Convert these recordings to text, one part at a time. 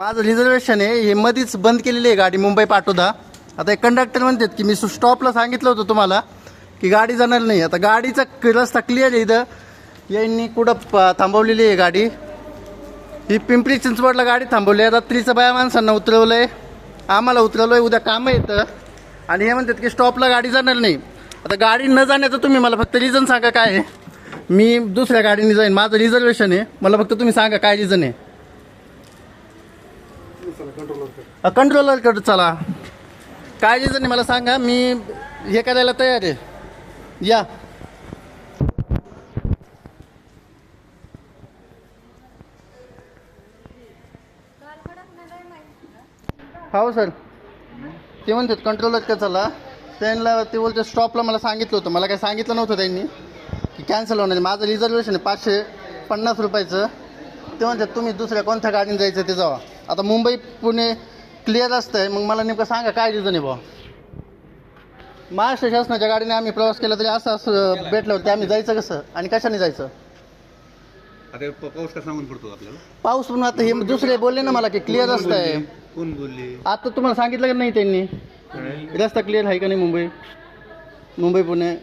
माझं रिझर्वेशन आहे हे मध्येच बंद केलेली आहे गाडी मुंबई पाटोदा. आता एक कंडक्टर म्हणतात की मी स्टॉपला सांगितलं होतं तुम्हाला की गाडी जाणार नाही. आता गाडीचा रस्ता क्लिअर आहे इथं. यांनी कुठं थांबवलेली आहे गाडी. ही पिंपरी चिंचवडला गाडी थांबवली आहे. रात्रीचं बाया माणसांना उतरवलं आहे, आम्हाला उतरवलं आहे. उद्या कामं येतं आणि हे म्हणतात की स्टॉपला गाडी जाणार नाही. आता गाडी न जाण्याचं तुम्ही मला फक्त रिझन सांगा काय आहे. मी दुसऱ्या गाडीने जाईन, माझं रिझर्वेशन आहे. मला फक्त तुम्ही सांगा काय रिझन आहे. कंट्रोलरकडे चला, काय रिझन आहे मला सांगा. मी हे करायला तयार आहे. या हो सर, ते म्हणतात कंट्रोलरकडे चला. त्यांना ते बोलते स्टॉपला मला सांगितलं होतं, मला काही सांगितलं नव्हतं त्यांनी की कॅन्सल होणार. माझं रिझर्वेशन आहे 550 रुपयाचं. ते म्हणतात तुम्ही दुसऱ्या कोणत्या गाडीने जायचं ते जावा. आता मुंबई पुणे क्लिअर असतं आहे, मग मला नेमकं सांगा काय रिझन आहे बुवा. महाराष्ट्र शासनाच्या गाडीने आम्ही प्रवास केला तरी असं भेटलं होतं, आम्ही जायचं कसं आणि कशाने जायचं. आता पाऊस कसा सांगून पडतो आपल्याला. पाऊस पण आता हे दुसरे बोलले ना मला की क्लिअर रस्ता आहे. कोण बोलले? आता तुम्हाला सांगितलं का नाही त्यांनी रस्ता क्लिअर आहे का नाही मुंबई पुणे.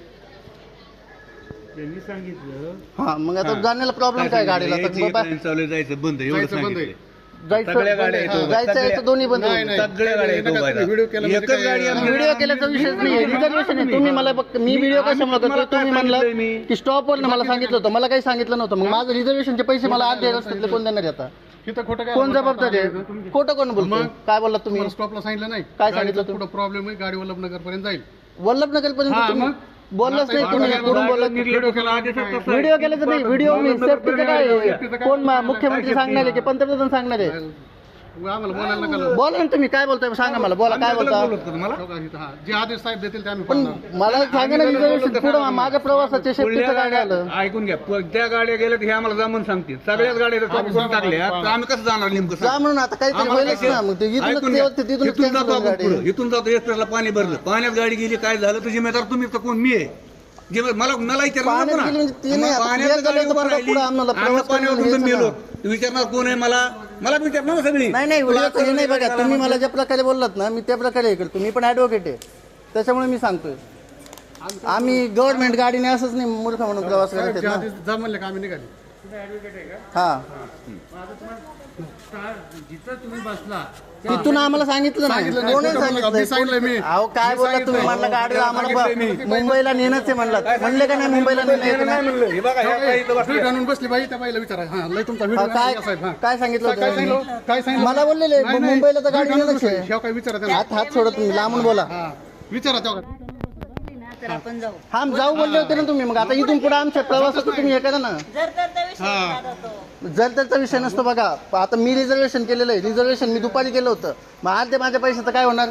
त्यांनी सांगितलं. हां, मग आता जाण्याला प्रॉब्लेम काय गाडीला. चालू जायचं बंद एवढं सांगितलं. जायचं यायचं दोन्ही बंद. सगळ्या गाड्या येतो बाहेर. एकच गाडी आम्ही व्हिडिओ केल्याचा विषयच नाही, रिझर्वेशन आहे. तुम्ही मला फक्त मी व्हिडिओ कशामुळे करतो, तुम्ही म्हणलं की स्टॉपवर मला सांगितलं होतं, मला काही सांगितलं नव्हतं. मग माझं रिझर्वेशनचे पैसे मला अर्धे रस्त्यातले कोण देणार आता. कोण जबाबदार आहे. खोटं कोण बोलतो. काय बोललात तुम्ही. स्टॉपला सांगितलं नाही. काय सांगितलं तुम्ही. कुठं प्रॉब्लेम आहे, गाडी वल्लभनगर पर्यंत जाईल. वल्लभनगर पर्यंत बोललाच नाही तुम्ही. कुठून बोललात. व्हिडिओ केला आधी व्हिडिओ केल्याचं नाही. व्हिडिओ मी सेफ्टीचं काय आहे? कोण मुख्यमंत्री सांगणार आहे की पंतप्रधान सांगणार आहे. आम्हाला बोलायला नका. बोला ना तुम्ही काय बोलताय सांगा मला. बोला काय बोलता. जे आदेश साहेब देतील ते आम्ही पण पाळणार. मला सांगा ना रिझर्वेशन पुढं माझ्या प्रवासाच्या सेफ्टीचं काय आलं. ऐकून घ्या, त्या गाड्या गेल्या हे आम्हाला जमून सांगतील. सगळ्याच गाड्या टाकल्या तर आम्ही कसं जाणार नेमकं. जा म्हणून आता काहीतरी होईलच ना. मग ते ऐकून घ्या. तिथूनच इथून cancel जातो होईल आपण गाडी. पुढं. इथून जातो एक्सप्रेसला पाणी भरलं, पाण्यात गाडी गेली, काय झालं तर जिम्मेदार तुम्ही का कोण. मी आहे मला विचारणार पाण्यात ना. गेली म्हणजे ती नाही. आता पाण्यात clear गाडी झालं तर उभं पुढं राहिली, आम्हाला आम्हाला प्रवास पाण्यावर करायला उतरून यायचं गेलो. ना. विचारणार कोण आहे मला विचारणार ना सगळी. नाही व्हिडिओ हे नाही बघा. तुम्ही मला ज्या प्रकारे बोललात ना मी त्या प्रकारे हे करतो. मी पण ॲडव्होकेट आहे, त्याच्यामुळे मी सांगतोय. आम्ही गव्हर्नमेंट गाडीने असंच नाही मूर्ख म्हणून प्रवास साहेब, करत जे ना. आदेश जा म्हणले का आम्ही निघाली. हा, जिथं तुम्ही बसला तिथून आम्हाला सांगितलं नाही. सांगितलं कोणी नाही. मी सांगितलंय मी. अहो काय बोलला तुम्ही. म्हणलं गाडी आम्हाला मुंबईला नेणंच आहे म्हणलं. म्हणले का नाही मुंबईला नेणं. हे बघा ह्या काही इथं बसल्या. सीट आणून बसली बाई, त्या बाईला विचारा. हा लय तुमचा व्हिडिओ काय साहेब. हा काय सांगितलं काय होतं सांगितलं. त्यांनी? काय सांगितलं मला बोललेले नाही, नाही. मुंबईला तर गाडी सीट आणून नेणंच बसली. आहे. ह्या काय विचारा त्यांना. हात सोडत तुम्ही लांबून बोला. हा विचारा तेव्हा. तर आपण जाऊ. हा जाऊ बोलले होते ना तुम्ही. मग आता इथून पुढे आमच्या प्रवासाचं तुम्ही हे करा ना. जर तर त्या विषयी जातो. जर त्याचा विषय नसतो बघा. आता मी रिझर्वेशन केलेलं आहे. रिझर्वेशन मी दुपारी केलं होतं. मग आज ते माझ्या पैशाचं काय होणार.